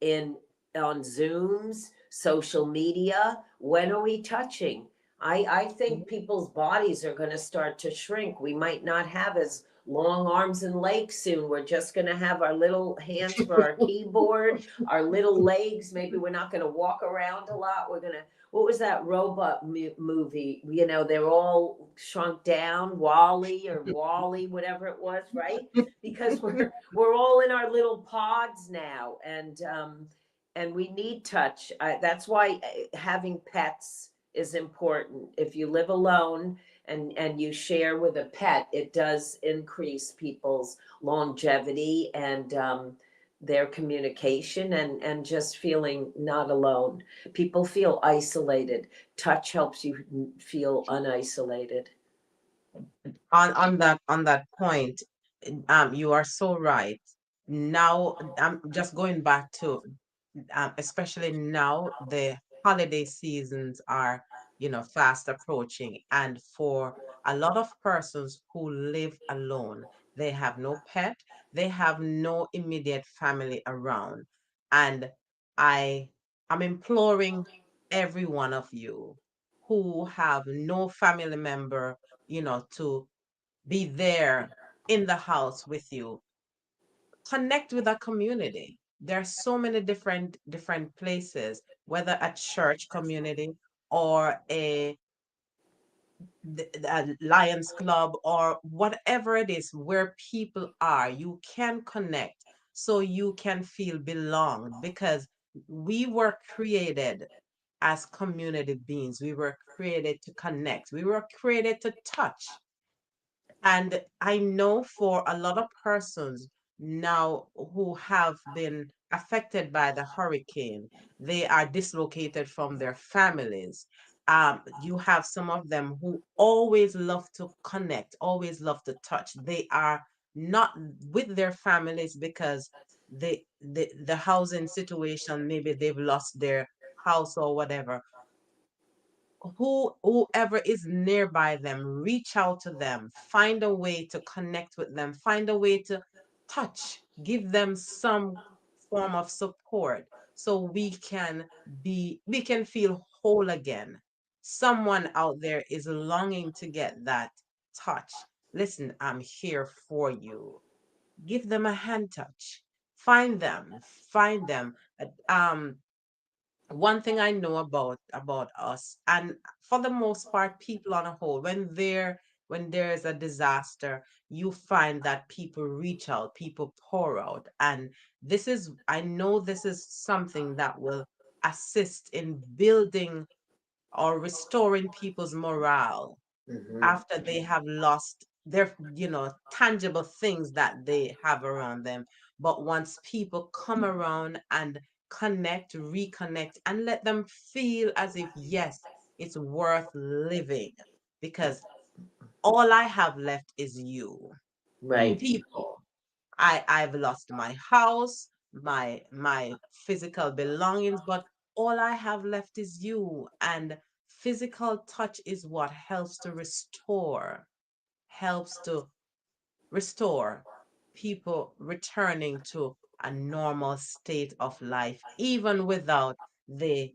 [SPEAKER 3] in on Zooms, social media. When are we touching? I think people's bodies are going to start to shrink. We might not have as long arms and legs soon. We're just going to have our little hands for our keyboard, our little legs. Maybe we're not going to walk around a lot. We're going to, what was that robot movie? They're all shrunk down, Wally or Wally, whatever it was, right? Because we're all in our little pods now, and we need touch. That's why having pets is important. If you live alone and you share with a pet, it does increase people's longevity and their communication and just feeling not alone. People feel isolated. Touch helps you feel unisolated.
[SPEAKER 1] On that point, you are so right. Now, I'm just going back to, especially now, the holiday seasons are, fast approaching, and for a lot of persons who live alone, they have no pet, they have no immediate family around, and I am imploring every one of you who have no family member, to be there in the house with you. Connect with a community. There are so many different places, whether a church community or a Lions Club or whatever it is where people are, you can connect so you can feel belonged, because we were created. as community beings. We were created to connect. We were created to touch. And I know for a lot of persons now who have been affected by the hurricane, they are dislocated from their families. You have some of them who always love to connect, always love to touch. They are not with their families because the housing situation, maybe they've lost their house or whatever. Whoever is nearby them, reach out to them, find a way to connect with them, find a way to touch, give them some form of support so we can feel whole again. Someone out there is longing to get that touch. Listen, I'm here for you. Give them a hand touch. Find them. Um, One thing I know about us, and for the most part, people on a whole, when there's a disaster, you find that people reach out, people pour out, and I know this is something that will assist in building or restoring people's morale
[SPEAKER 3] Mm-hmm.
[SPEAKER 1] after they have lost their, tangible things that they have around them. But once people come around and connect, reconnect, and let them feel as if, yes, it's worth living because all I have left is you.
[SPEAKER 2] Mm.
[SPEAKER 3] Right.
[SPEAKER 1] People, I've lost my house, my physical belongings, but all I have left is you. And physical touch is what helps to restore people returning to a normal state of life, even without the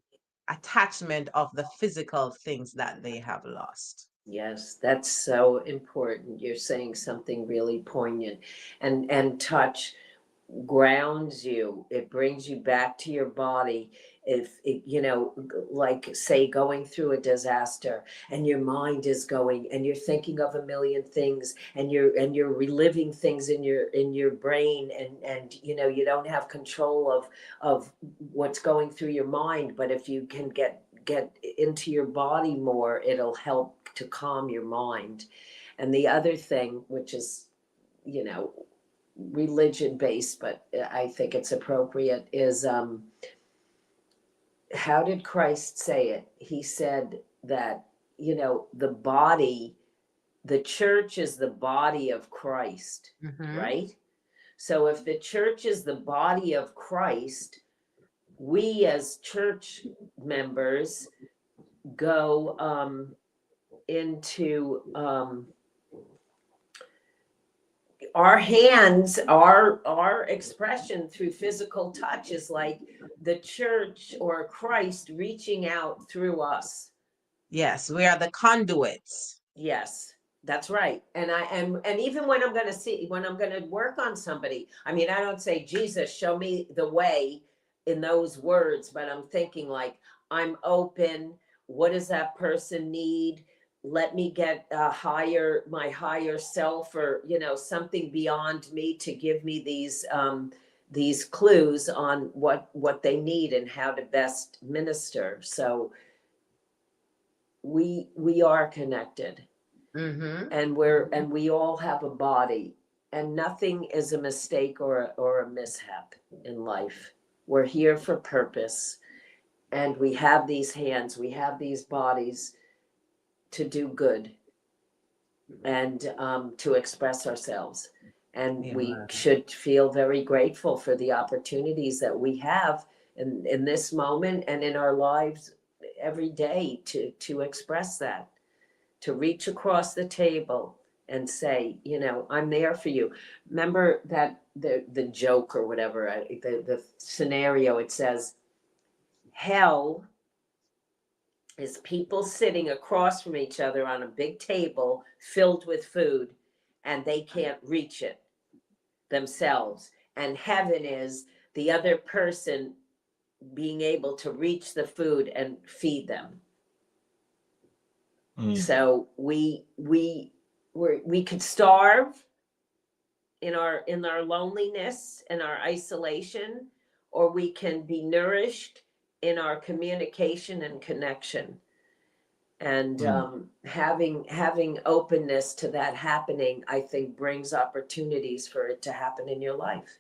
[SPEAKER 1] attachment of the physical things that they have lost.
[SPEAKER 3] Yes, that's so important. You're saying something really poignant. And touch grounds you. It brings you back to your body. If it, like say going through a disaster and your mind is going and you're thinking of a million things and you're reliving things in your brain, and you don't have control of what's going through your mind, but if you can get into your body more, it'll help to calm your mind. And the other thing, which is, you know religion based, but I think it's appropriate, is how did Christ say it? He said that, the body, the church is the body of Christ,
[SPEAKER 1] Mm-hmm.
[SPEAKER 3] right? So if the church is the body of Christ, we as church members go into our hands, our expression through physical touch is like the church or Christ reaching out through us.
[SPEAKER 1] Yes, we are the conduits.
[SPEAKER 3] Yes, that's right. And even when I'm going to work on somebody, I mean, I don't say, Jesus, show me the way in those words, but I'm thinking like, I'm open. What does that person need? Let me get my higher self, or, something beyond me to give me these clues on what they need and how to best minister. So we are connected,
[SPEAKER 1] Mm-hmm.
[SPEAKER 3] and we all have a body, and nothing is a mistake or a mishap in life. We're here for purpose, and we have these hands, we have these bodies to do good, and to express ourselves. And
[SPEAKER 1] Yeah.
[SPEAKER 3] we should feel very grateful for the opportunities that we have in this moment and in our lives every day to express that, to reach across the table and say, I'm there for you. Remember that the joke or whatever, the scenario, it says, hell is people sitting across from each other on a big table filled with food, and they can't reach it themselves. And heaven is the other person being able to reach the food and feed them.
[SPEAKER 2] Mm.
[SPEAKER 3] So we could starve in our loneliness and our isolation, or we can be nourished in our communication and connection, and
[SPEAKER 2] Mm.
[SPEAKER 3] having openness to that happening, I think, brings opportunities for it to happen in your life.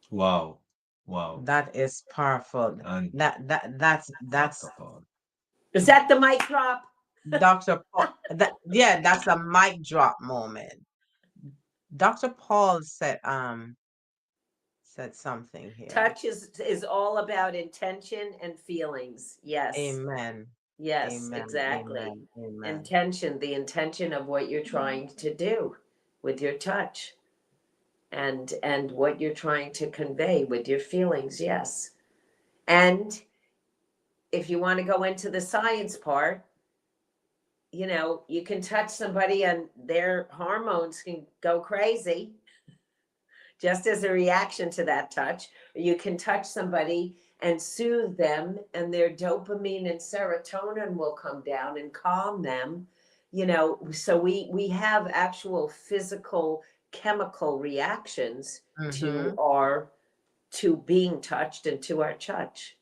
[SPEAKER 2] Wow. Wow.
[SPEAKER 1] That is powerful.
[SPEAKER 2] And
[SPEAKER 1] That's
[SPEAKER 2] Dr. Paul.
[SPEAKER 3] Is that the mic drop?
[SPEAKER 1] Dr. Paul. Yeah, that's a mic drop moment. Dr. Paul said something here.
[SPEAKER 3] Touch is all about intention and feelings. Yes.
[SPEAKER 1] Amen.
[SPEAKER 3] Yes,
[SPEAKER 1] Amen.
[SPEAKER 3] exactly.
[SPEAKER 1] Amen. Amen.
[SPEAKER 3] Intention, the intention of what you're trying to do with your touch, and what you're trying to convey with your feelings. Yes. And if you want to go into the science part, you can touch somebody and their hormones can go crazy just as a reaction to that touch. You can touch somebody and soothe them, and their dopamine and serotonin will come down and calm them. So we have actual physical chemical reactions
[SPEAKER 1] Mm-hmm.
[SPEAKER 3] to being touched and to our touch.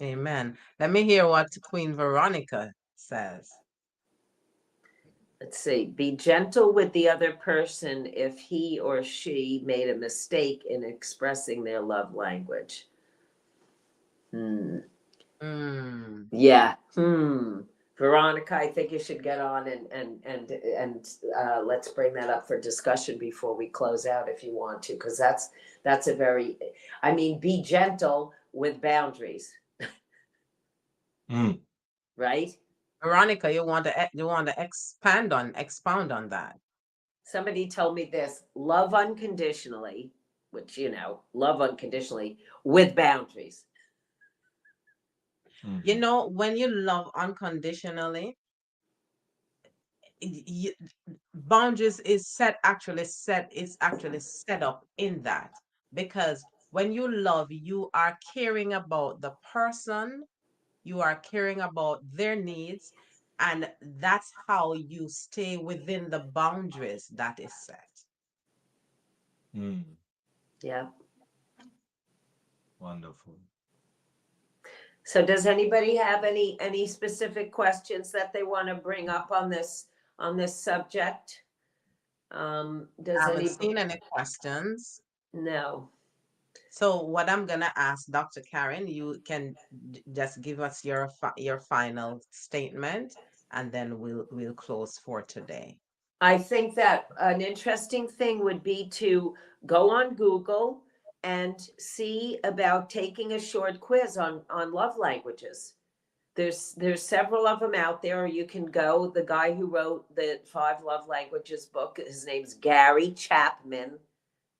[SPEAKER 1] Amen. Let me hear what Queen Veronica says.
[SPEAKER 3] Let's see. Be gentle with the other person if he or she made a mistake in expressing their love language. Hmm.
[SPEAKER 1] Mm.
[SPEAKER 3] Yeah. Hmm. Veronica, I think you should get on and let's bring that up for discussion before we close out if you want to, because that's a very, I mean, be gentle with boundaries,
[SPEAKER 2] Mm.
[SPEAKER 3] right?
[SPEAKER 1] Veronica, you want to expound on that.
[SPEAKER 3] Somebody told me this: love unconditionally, which love unconditionally with boundaries.
[SPEAKER 1] You
[SPEAKER 2] Mhm.
[SPEAKER 1] know, when you love unconditionally, y- boundaries is actually set up in that, because when you love, you are caring about the person, you are caring about their needs, and that's how you stay within the boundaries that is set.
[SPEAKER 2] Mm.
[SPEAKER 3] Yeah.
[SPEAKER 2] Wonderful.
[SPEAKER 3] So does anybody have any specific questions that they want to bring up on this subject?
[SPEAKER 1] I
[SPEAKER 3] Does
[SPEAKER 1] haven't
[SPEAKER 3] any
[SPEAKER 1] seen any questions.
[SPEAKER 3] No.
[SPEAKER 1] So what I'm gonna ask Dr. Karen, you can just give us your final statement, and then we'll close for today.
[SPEAKER 3] I think that an interesting thing would be to go on Google and see about taking a short quiz on love languages. There's several of them out there. You can go. The guy who wrote the Five Love Languages book, his name's Gary Chapman,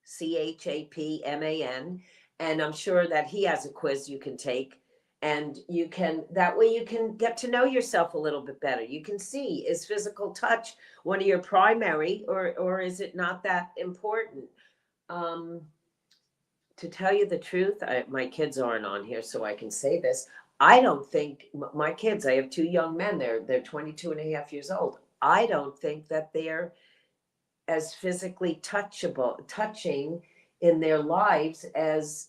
[SPEAKER 3] Chapman, and I'm sure that he has a quiz you can take, and that way you can get to know yourself a little bit better. You can see, is physical touch one of your primary, or is it not that important? Um, to tell you the truth, my kids aren't on here, so I can say this. I don't think my kids, I have two young men, they're 22 and a half years old. I don't think that they're as physically touching in their lives as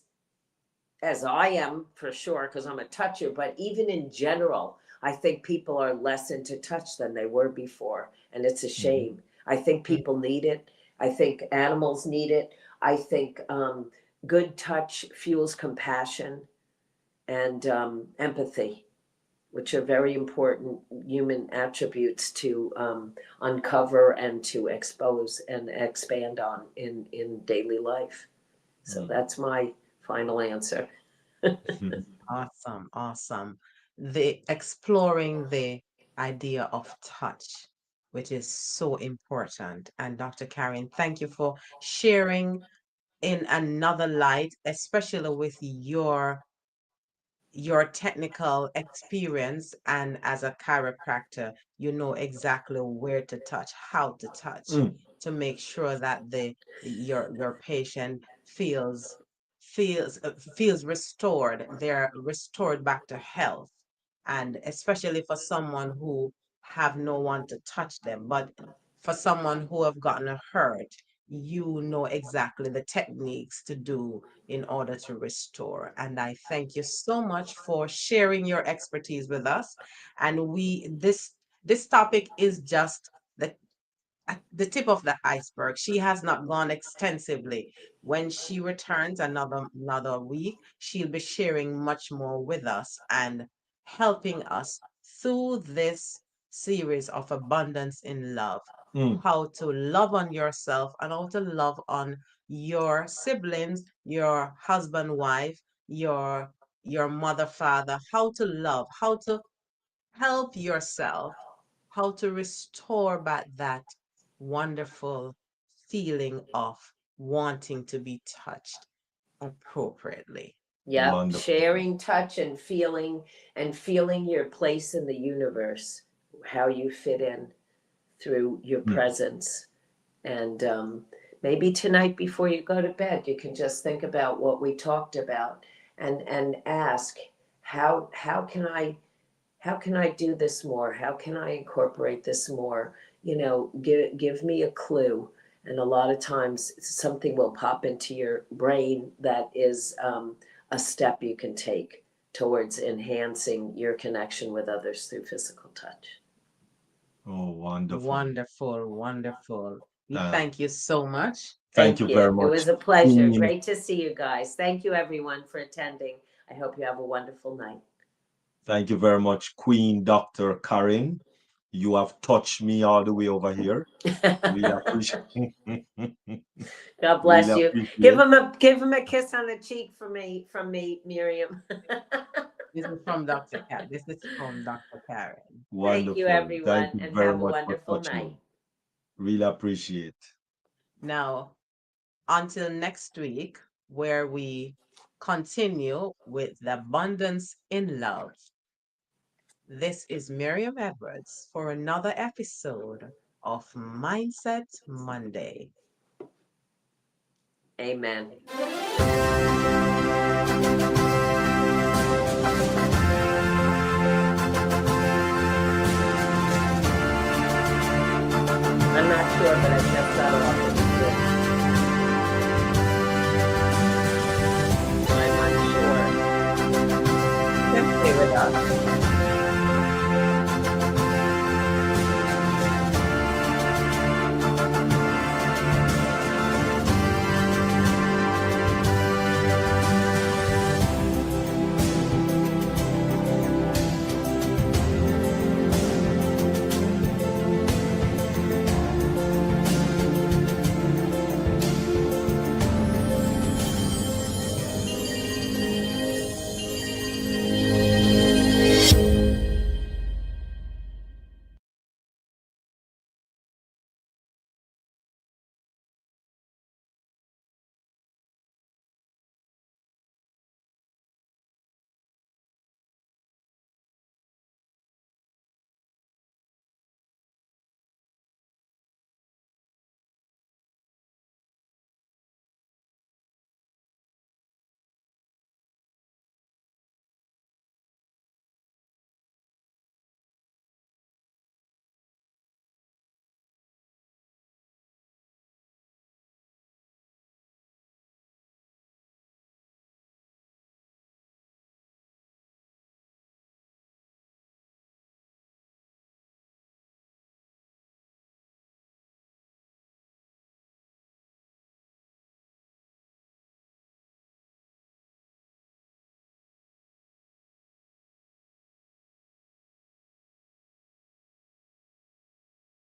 [SPEAKER 3] I am, for sure, because I'm a toucher. But even in general, I think people are less into touch than they were before, and it's a
[SPEAKER 2] Mhm.
[SPEAKER 3] shame. I think
[SPEAKER 1] Mm.
[SPEAKER 3] people need it. I think animals need it. I think good touch fuels compassion and empathy, which are very important human attributes to uncover and to expose and expand on in daily life. So
[SPEAKER 2] Mm.
[SPEAKER 3] that's my final answer.
[SPEAKER 1] Awesome, awesome. The exploring the idea of touch, which is so important. And Dr. Karen, thank you for sharing in another light, especially with your technical experience, and as a chiropractor, you know exactly where to touch, how to touch,
[SPEAKER 2] Mm.
[SPEAKER 1] to make sure that your patient feels restored. They're restored back to health, and especially for someone who have no one to touch them, but for someone who have gotten hurt, you know exactly the techniques to do in order to restore. And I thank you so much for sharing your expertise with us. And this topic is just the at the tip of the iceberg. She has not gone extensively. When she returns another week, she'll be sharing much more with us and helping us through this series of abundance in love.
[SPEAKER 2] Mm.
[SPEAKER 1] How to love on yourself and how to love on your siblings, your husband, wife, your mother, father, how to love, how to help yourself, how to restore back that wonderful feeling of wanting to be touched appropriately.
[SPEAKER 3] Yep,
[SPEAKER 2] Wonderful.
[SPEAKER 3] sharing touch and feeling your place in the universe, how you fit in through your
[SPEAKER 2] Mm.
[SPEAKER 3] presence. And maybe tonight before you go to bed, you can just think about what we talked about and ask, how can I do this more? How can I incorporate this more? You know, give me a clue. And a lot of times something will pop into your brain that is a step you can take towards enhancing your connection with others through physical touch.
[SPEAKER 2] Oh, wonderful.
[SPEAKER 1] Wonderful, wonderful. We
[SPEAKER 2] Uh,
[SPEAKER 1] thank you so much.
[SPEAKER 2] Thank
[SPEAKER 3] Thank
[SPEAKER 2] you very
[SPEAKER 3] you. It
[SPEAKER 2] much,
[SPEAKER 3] was a pleasure.
[SPEAKER 2] Queen.
[SPEAKER 3] Great to see you guys. Thank you, everyone, for attending. I hope you have a wonderful night.
[SPEAKER 2] Thank you very much, Queen Dr. Karen. You have touched me all the way over here. Really appreciate
[SPEAKER 3] God
[SPEAKER 2] really
[SPEAKER 3] bless you.
[SPEAKER 2] appreciate.
[SPEAKER 3] Give him a kiss on the cheek from me, Miriam.
[SPEAKER 1] This is from Dr. Cat. This is from Dr. Karen.
[SPEAKER 3] Thank you,
[SPEAKER 2] Wonderful. Thank
[SPEAKER 3] everyone,
[SPEAKER 2] you
[SPEAKER 3] and
[SPEAKER 2] very
[SPEAKER 3] have a
[SPEAKER 2] much for
[SPEAKER 3] wonderful night.
[SPEAKER 2] touching. Really appreciate.
[SPEAKER 1] Now, until next week, where we continue with the abundance in love. This is Miriam Edwards for another episode of Mindset Monday.
[SPEAKER 3] Amen. I'm not sure, but I just got off.